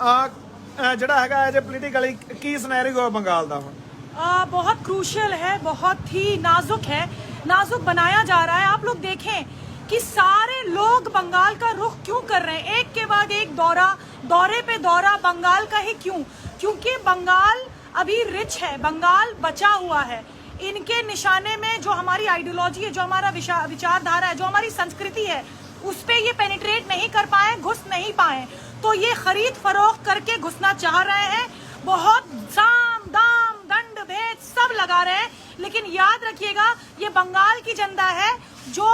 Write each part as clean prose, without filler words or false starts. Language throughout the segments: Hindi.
ਜਿਹੜਾ ਹੈਗਾ एज ए पोलिटिकली की सिनेरियो बंगाल ਦਾ ਹੁਣ? बहुत क्रूशियल है, बहुत ही नाजुक है, नाजुक बनाया जा रहा है। आप लोग देखें कि सारे लोग बंगाल का रुख क्यों कर रहे हैं, एक के बाद एक दौरे पे दौरा बंगाल का ही क्यों? क्योंकि बंगाल अभी रिच है, बंगाल बचा हुआ है। इनके निशाने में जो हमारी आइडियोलॉजी है, जो हमारा विचारधारा है, जो हमारी संस्कृति है, उस पे ये पेनिट्रेट नहीं कर पाए, घुस नहीं पाए, तो ये खरीद फरोख्त करके घुसना चाह रहे हैं। बहुत साम दाम दंड भेद सब लगा रहे हैं, लेकिन याद रखिएगा ये बंगाल की जनता है जो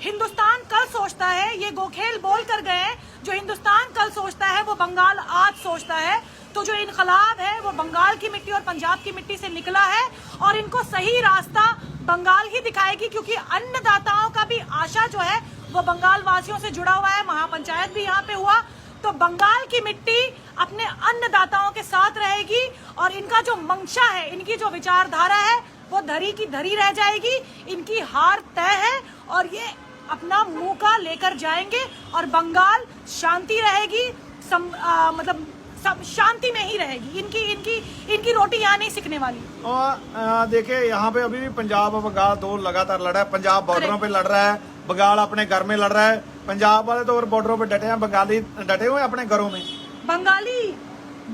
हिंदुस्तान कल सोचता है। ये गोखेल बोल कर गए, जो हिंदुस्तान कल सोचता है वो बंगाल आज सोचता है। तो जो इनकलाब है वो बंगाल की मिट्टी और पंजाब की मिट्टी से निकला है, और इनको सही रास्ता बंगाल ही दिखाएगी, क्योंकि अन्नदाताओं का भी आशा जो है वो बंगाल वासियों से जुड़ा हुआ है। महापंचायत भी यहाँ पे हुआ, तो बंगाल की मिट्टी अपने अन्नदाताओं के साथ रहेगी, और इनका जो मंशा है, इनकी जो विचारधारा है वो धरी की धरी रह जाएगी। इनकी हार तय है, और ये अपना मुंह का लेकर जाएंगे, और बंगाल शांति रहेगी, मतलब सब शांति में ही रहेगी। इनकी रोटी यहाँ नहीं सिकने वाली। और देखिए यहाँ पे अभी भी पंजाब और बंगाल दो लगातार लड़ रहा है। पंजाब बॉर्डरों पे लड़ रहा है, बंगाल अपने घर में लड़ रहा है। पंजाब वाले तो और बॉर्डरों पे डटे हैं, बंगाली डटे हुए अपने घरों में।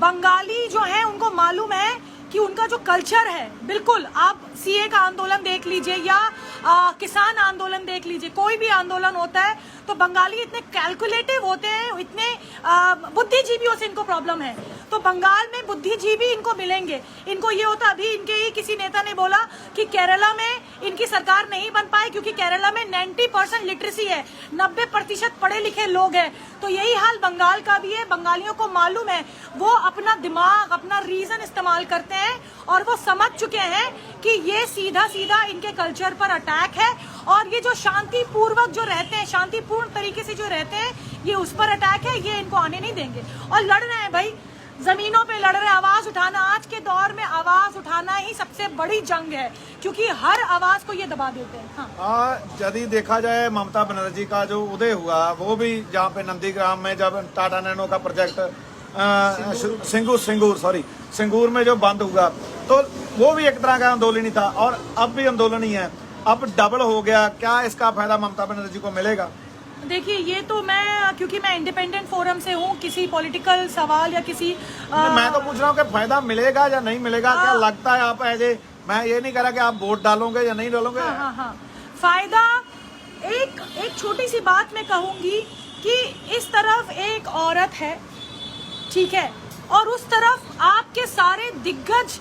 बंगाली जो है उनको मालूम है कि उनका जो कल्चर है, बिल्कुल आप सीए का आंदोलन देख लीजिए या किसान आंदोलन देख लीजिए, कोई भी आंदोलन होता है तो बंगाली इतने कैलकुलेटिव होते हैं, इतने बुद्धिजीवियों से इनको प्रॉब्लम है। तो बंगाल में बुद्धिजीवी इनको मिलेंगे। इनको ये होता, अभी इनके ही किसी नेता ने बोला कि केरला में इनकी सरकार नहीं बन पाई क्योंकि केरला में 90% लिटरेसी है, 90% पढ़े लिखे लोग हैं। तो यही हाल बंगाल का भी है। बंगालियों को मालूम है, वो अपना दिमाग, अपना रीजन इस्तेमाल करते हैं, और वो समझ चुके हैं कि ये सीधा सीधा इनके कल्चर पर अटैक है, और ये जो शांतिपूर्वक जो रहते हैं, शांतिपूर्ण तरीके से जो रहते हैं, ये उस पर अटैक है। ये इनको आने नहीं देंगे, और लड़ रहे हैं भाई, जमीनों पे लड़ रहे हैं। आवाज उठाना, आज के दौर में आवाज उठाना ही सबसे बड़ी जंग है, क्योंकि हर आवाज को ये दबा देते हैं। हाँ। यदि देखा जाए ममता बनर्जी का जो उदय हुआ, वो भी जहाँ पे नंदीग्राम में जब टाटा नैनो का प्रोजेक्ट सिंगूर में जो बंद हुआ, तो वो भी एक तरह का आंदोलन ही था, और अब भी आंदोलन ही है, अब डबल हो गया। क्या इसका फायदा ममता बनर्जी को मिलेगा? देखिए, ये तो मैं, क्योंकि मैं इंडिपेंडेंट फोरम से हूँ, किसी पॉलिटिकल सवाल या किसी मैं तो पूछ रहा हूँ कि फायदा मिलेगा या नहीं मिलेगा, क्या लगता है आप ऐसे? मैं ये नहीं कह रहा कि आप वोट डालोगे या नहीं डालोगे। हाँ। फायदा, एक छोटी सी बात मैं कहूंगी कि इस तरफ एक औरत है, ठीक है, और उस तरफ आपके सारे दिग्गज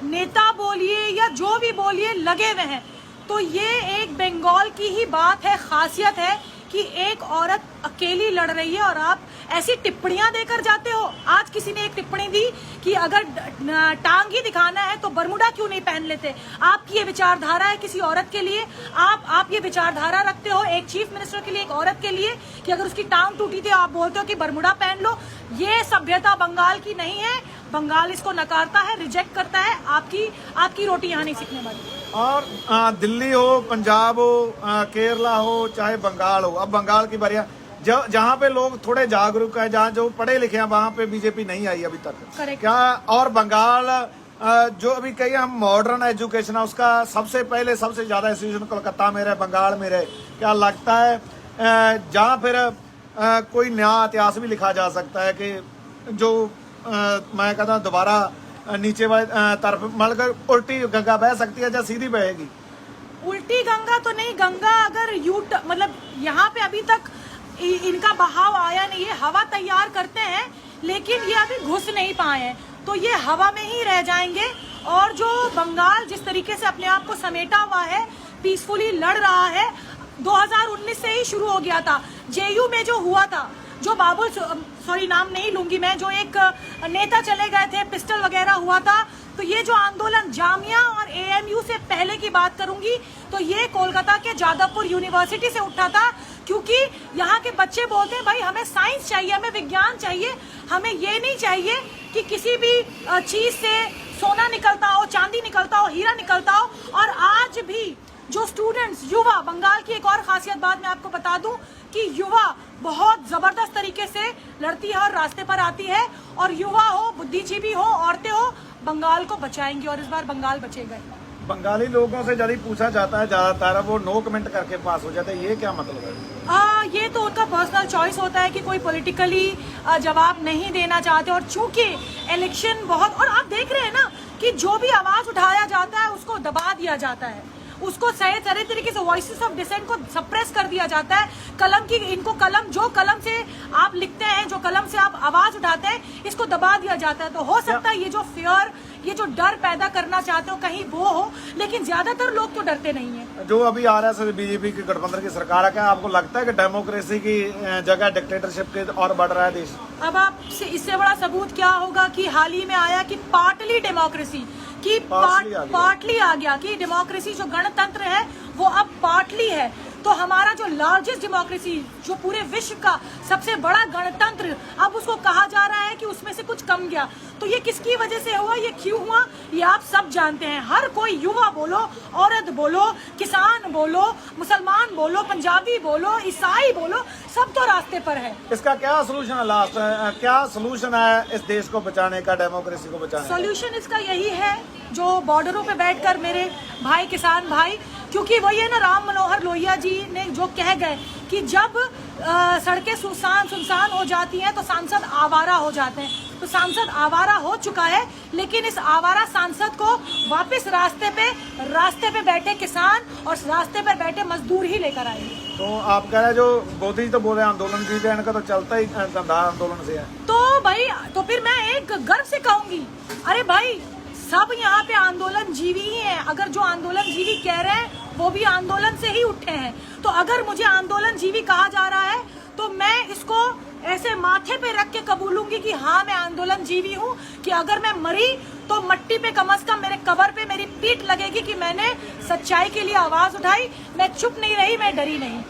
नेता बोलिए या जो भी बोलिए लगे हुए हैं। तो ये एक बंगाल की ही बात है, खासियत है कि एक औरत अकेली लड़ रही है, और आप ऐसी टिप्पणियां देकर जाते हो। आज किसी ने एक टिप्पणी दी कि अगर टांग ही दिखाना है तो बरमुडा क्यों नहीं पहन लेते। आपकी ये विचारधारा है किसी औरत के लिए, आप ये विचारधारा रखते हो एक चीफ मिनिस्टर के लिए, एक औरत के लिए, कि अगर उसकी टांग टूटी थी आप बोलते हो कि बरमुडा पहन लो। ये सभ्यता बंगाल की नहीं है, बंगाल इसको नकारता है, रिजेक्ट करता है। आपकी रोटी यहाँ नहीं सीखने वाली। और दिल्ली हो, पंजाब हो, केरला हो, चाहे बंगाल हो, अब बंगाल की बारी, जहाँ पे लोग थोड़े जागरूक है, जहाँ जो पढ़े लिखे हैं, वहाँ पे बीजेपी नहीं आई अभी तक। क्या? और बंगाल जो अभी कही हम मॉडर्न एजुकेशन है, उसका सबसे पहले सबसे ज्यादा इंस्टीट्यूशन कोलकाता में रहे, बंगाल में रहे। क्या लगता है जहाँ फिर कोई नया इतिहास भी लिखा जा सकता है कि जो मैं कहता हूँ दोबारा नीचे वाले तरफ मलकर उल्टी गंगा बह सकती है या सीधी बहेगी? उल्टी गंगा तो नहीं, गंगा अगर मतलब यहाँ पे अभी तक इनका बहाव आया नहीं है। हवा तैयार करते हैं, लेकिन ये अभी घुस नहीं पाए हैं, तो ये हवा में ही रह जाएंगे। और जो बंगाल जिस तरीके से अपने आप को समेटा हुआ है, पीसफुली लड़ रहा है, 2019 से ही शुरू हो गया था। जेयू में जो हुआ था, जो नाम नहीं लूंगी मैं, जो एक नेता चले गए थे, पिस्टल वगैरह हुआ था। तो ये जो आंदोलन जामिया और एएमयू से पहले की बात करूंगी, तो ये कोलकाता के जादवपुर यूनिवर्सिटी से उठा था, क्योंकि यहाँ के बच्चे बोलते हैं भाई हमें साइंस चाहिए, हमें विज्ञान चाहिए, हमें ये नहीं चाहिए कि किसी भी चीज से सोना निकलता हो, चांदी निकलता हो, हीरा निकलता हो। और आज भी जो स्टूडेंट्स, युवा, बंगाल की एक और खासियत बात मैं आपको बता दूं कि युवा बहुत जबरदस्त तरीके से लड़ती है और रास्ते पर आती है, और युवा हो, बुद्धिजीवी हो, औरतें हो, बंगाल को बचाएंगे और इस बार बंगाल बचेगा। बंगाली लोगों से यदि पूछा जाता है ज्यादातर वो नो कमेंट करके पास हो जाते हैं, ये क्या मतलब है? ये तो उनका पर्सनल चॉइस होता है कि कोई पॉलिटिकली जवाब नहीं देना चाहते, और चूंकि इलेक्शन बहुत, और आप देख रहे हैं ना कि जो भी आवाज उठाया जाता है उसको दबा दिया जाता है, उसको सही तरीके से वॉइसेस ऑफ डिसेंट को सप्रेस कर दिया जाता है। कलम की, इनको कलम, जो कलम से आप लिखते हैं, जो कलम से आप आवाज उठाते हैं, इसको दबा दिया जाता है। तो हो सकता है ये जो फियर, ये जो डर पैदा करना चाहते हो कहीं वो हो, लेकिन ज्यादातर लोग तो डरते नहीं है। जो अभी आरएसएस बीजेपी की गठबंधन की सरकार है, क्या आपको लगता है कि डेमोक्रेसी की जगह डिक्टेटरशिप के और बढ़ रहा है देश? अब आपसे इससे बड़ा सबूत क्या होगा कि हाल ही में आया कि पार्टली डेमोक्रेसी की पार्टली आ गया कि डेमोक्रेसी जो गणतंत्र है वो अब पार्टली है। तो हमारा जो लार्जेस्ट डेमोक्रेसी, जो पूरे विश्व का सबसे बड़ा गणतंत्र, अब उसको कहा जा रहा है कि उसमें से कुछ कम गया। तो ये किसकी वजह से हुआ, ये क्यों हुआ, ये आप सब जानते हैं। हर कोई, युवा बोलो, औरत बोलो, किसान बोलो, मुसलमान बोलो, पंजाबी बोलो, ईसाई बोलो, सब तो रास्ते पर है। इसका क्या सोल्यूशन है? लास्ट क्या सोल्यूशन है इस देश को बचाने का, डेमोक्रेसी को बचाने का? सोल्यूशन इसका यही है, जो बॉर्डरों पे बैठकर मेरे भाई, किसान भाई, क्योंकि वही है ना, राम मनोहर लोहिया जी ने जो कह गए कि जब सड़कें सुनसान हो जाती हैं तो सांसद आवारा हो जाते हैं। तो सांसद आवारा हो चुका है, लेकिन इस आवारा सांसद को वापस रास्ते पे बैठे किसान और रास्ते पर बैठे मजदूर ही लेकर आएंगे। तो आप कह रहे हैं जो मोदी जी तो बोल रहे हैं आंदोलन जीते हैं, इनका तो चलता ही धंधा आंदोलन से है। तो भाई, तो फिर मैं एक गर्व से कहूंगी, अरे भाई सब यहाँ पे आंदोलन जीवी ही हैं। अगर जो आंदोलन जीवी कह रहे हैं वो भी आंदोलन से ही उठे हैं। तो अगर मुझे आंदोलन जीवी कहा जा रहा है तो मैं इसको ऐसे माथे पे रख के कबूलूंगी कि हाँ मैं आंदोलन जीवी हूँ, कि अगर मैं मरी तो मट्टी पे कम से कम मेरे कबर पे मेरी पीठ लगेगी कि मैंने सच्चाई के लिए आवाज उठाई, मैं चुप नहीं रही, मैं डरी नहीं।